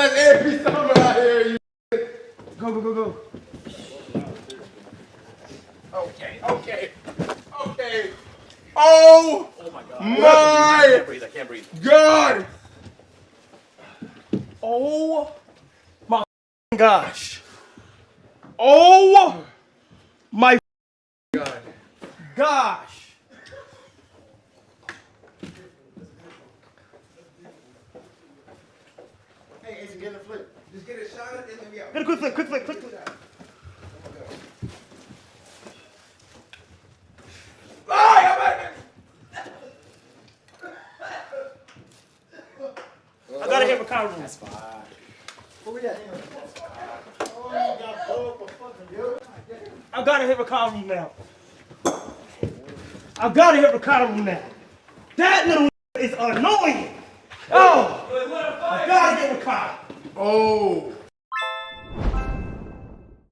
let's MP something out here. You. Go, go, go, go. Okay. Oh my God. My I can't breathe. God. Oh my gosh. Oh my God. gosh. Hey, Ace, get a flip. Just get a shot at it and then we out. Get a quick flip, quick flip, quick flip. I gotta hit Ricardo room. That's fine. Where we at? Oh, you got pulled for fucking you. I gotta hit Ricardo room now. I gotta hit Ricardo room now. That little is annoying. Oh, I gotta get Ricardo. Oh.